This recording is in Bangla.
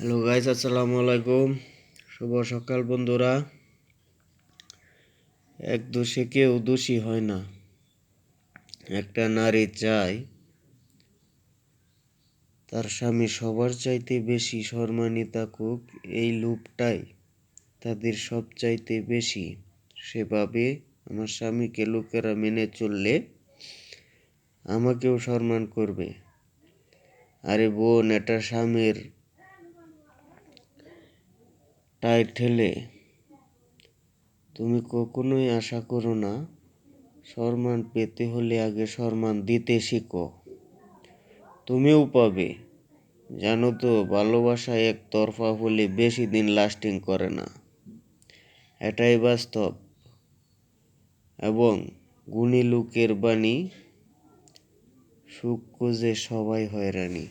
হ্যালো গাইস, আসসালামু আলাইকুম। শুভ সকাল বন্ধুরা। এক দোষে কেউ দোষী হয় না। একটা নারী চায় তার স্বামী সবার চাইতে বেশি সম্মানী থাকুক, এই লোভটাই তাদের সবচাইতে বেশি। সেভাবে আমার স্বামীকে লোকেরা মেনে চললে আমাকেও সম্মান করবে। আরে বোন, এটা স্বামীর টাইটেলে তুমি কখনোই আশা করো না। সম্মান পেতে হলে আগে সম্মান দিতে শিখো, তুমিও পাবে। জানো তো, ভালোবাসা একতরফা হলে বেশি দিন লাস্টিং করে না, এটাই বাস্তব। এবং গুণী লোকের বাণী, সুখ খুঁজে সবাই হয়রানি।